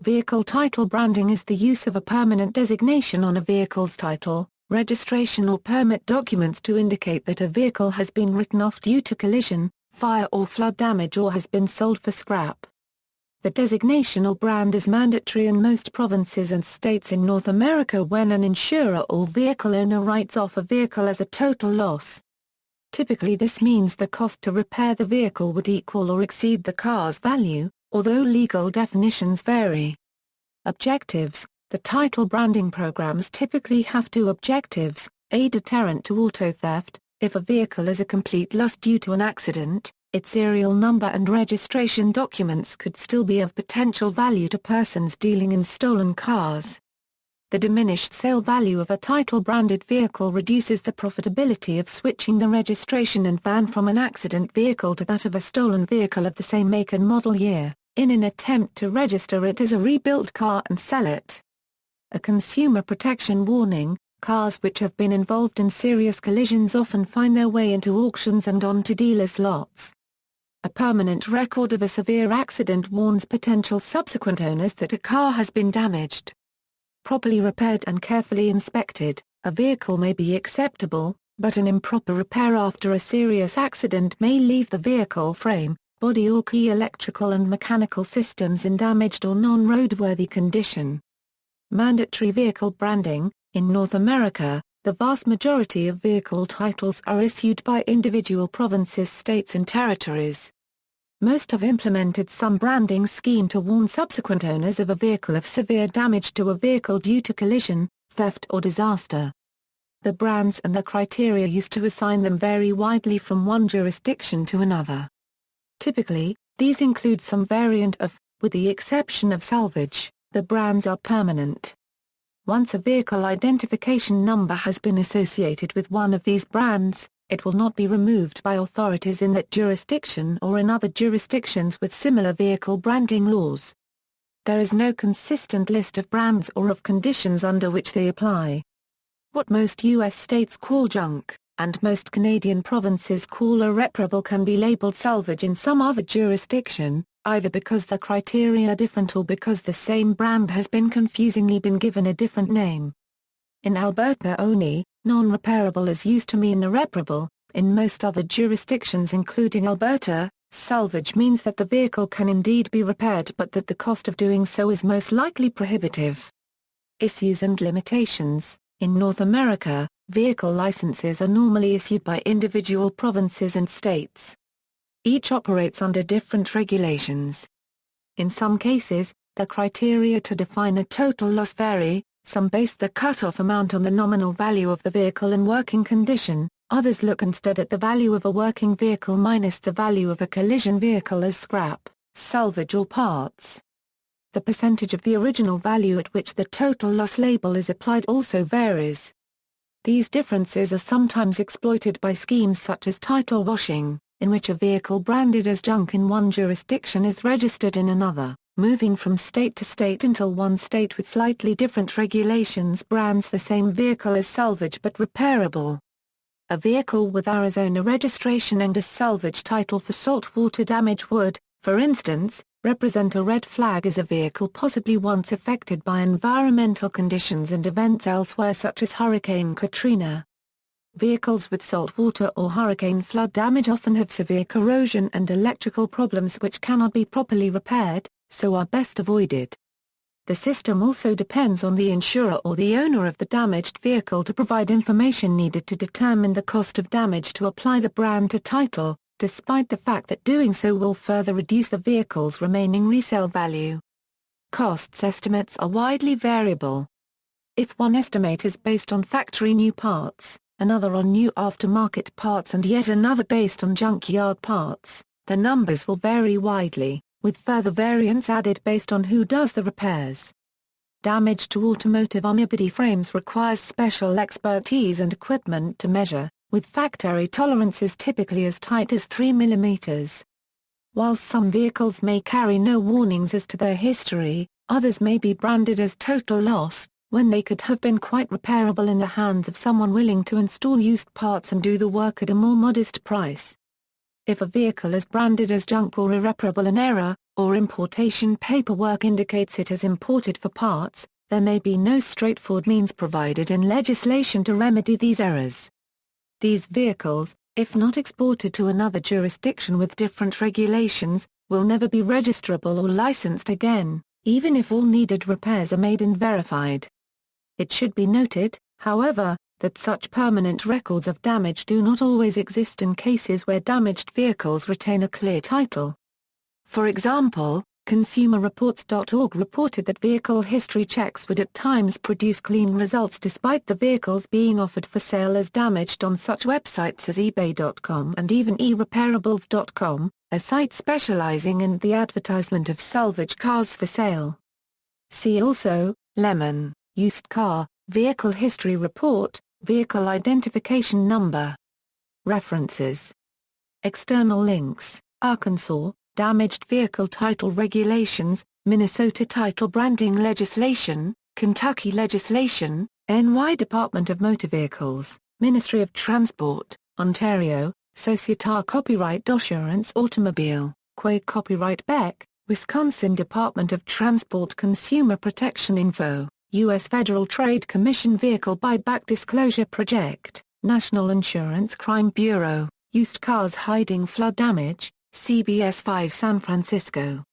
Vehicle title branding is the use of a permanent designation on a vehicle's title, registration or permit documents to indicate that a vehicle has been written off due to collision, fire or flood damage or has been sold for scrap. The designation or brand is mandatory in most provinces and states in North America when an insurer or vehicle owner writes off a vehicle as a total loss. Typically this means the cost to repair the vehicle would equal or exceed the car's value, although legal definitions vary. Objectives: the title branding programs typically have two objectives: a deterrent to auto theft. If a vehicle is a complete loss due to an accident, its serial number and registration documents could still be of potential value to persons dealing in stolen cars. The diminished sale value of a title-branded vehicle reduces the profitability of switching the registration and VIN from an accident vehicle to that of a stolen vehicle of the same make and model year, in an attempt to register it as a rebuilt car and sell it. A consumer protection warning: cars which have been involved in serious collisions often find their way into auctions and onto dealers' lots. A permanent record of a severe accident warns potential subsequent owners that a car has been damaged. Properly repaired and carefully inspected, a vehicle may be acceptable, but an improper repair after a serious accident may leave the vehicle frame, body or key electrical and mechanical systems in damaged or non-roadworthy condition. Mandatory vehicle branding: in North America, the vast majority of vehicle titles are issued by individual provinces, states and territories. Most have implemented some branding scheme to warn subsequent owners of a vehicle of severe damage to a vehicle due to collision, theft or disaster. The brands and the criteria used to assign them vary widely from one jurisdiction to another. Typically, these include some variant of, with the exception of salvage, the brands are permanent. Once a vehicle identification number has been associated with one of these brands, it will not be removed by authorities in that jurisdiction or in other jurisdictions with similar vehicle branding laws. There is no consistent list of brands or of conditions under which they apply. What most U.S. states call junk, and most Canadian provinces call irreparable, can be labeled salvage in some other jurisdiction, either because the criteria are different or because the same brand has confusingly been given a different name. In Alberta only, non-repairable is used to mean irreparable. In most other jurisdictions including Alberta, salvage means that the vehicle can indeed be repaired but that the cost of doing so is most likely prohibitive. Issues and limitations: in North America, vehicle licenses are normally issued by individual provinces and states. Each operates under different regulations. In some cases, the criteria to define a total loss vary. Some base the cut-off amount on the nominal value of the vehicle in working condition, others look instead at the value of a working vehicle minus the value of a collision vehicle as scrap, salvage or parts. The percentage of the original value at which the total loss label is applied also varies. These differences are sometimes exploited by schemes such as title washing, in which a vehicle branded as junk in one jurisdiction is registered in another, moving from state to state until one state with slightly different regulations brands the same vehicle as salvage but repairable. A vehicle with Arizona registration and a salvage title for saltwater damage would, for instance, represent a red flag as a vehicle possibly once affected by environmental conditions and events elsewhere such as Hurricane Katrina. Vehicles with saltwater or hurricane flood damage often have severe corrosion and electrical problems which cannot be properly repaired, so are best avoided. The system also depends on the insurer or the owner of the damaged vehicle to provide information needed to determine the cost of damage to apply the brand to title, despite the fact that doing so will further reduce the vehicle's remaining resale value. Costs estimates are widely variable. If one estimate is based on factory new parts, another on new aftermarket parts and yet another based on junkyard parts, the numbers will vary widely, with further variance added based on who does the repairs. Damage to automotive unibody frames requires special expertise and equipment to measure, with factory tolerances typically as tight as 3 mm. While some vehicles may carry no warnings as to their history, others may be branded as total loss, when they could have been quite repairable in the hands of someone willing to install used parts and do the work at a more modest price. If a vehicle is branded as junk or irreparable in error, or importation paperwork indicates it is imported for parts, there may be no straightforward means provided in legislation to remedy these errors. These vehicles, if not exported to another jurisdiction with different regulations, will never be registrable or licensed again, even if all needed repairs are made and verified. It should be noted, however, that such permanent records of damage do not always exist in cases where damaged vehicles retain a clear title. For example, ConsumerReports.org reported that vehicle history checks would at times produce clean results despite the vehicles being offered for sale as damaged on such websites as eBay.com and even eRepairables.com, a site specializing in the advertisement of salvage cars for sale. See also, Lemon, Used Car, Vehicle History Report, Vehicle Identification Number. References. External links, Arkansas, Damaged Vehicle Title Regulations, Minnesota Title Branding Legislation, Kentucky Legislation, NY Department of Motor Vehicles, Ministry of Transport, Ontario, Société Copyright d'Assurance Automobile, Quay Copyright Beck, Wisconsin Department of Transport Consumer Protection Info, U.S. Federal Trade Commission Vehicle Buyback Disclosure Project, National Insurance Crime Bureau, Used Cars Hiding Flood Damage, CBS 5 San Francisco.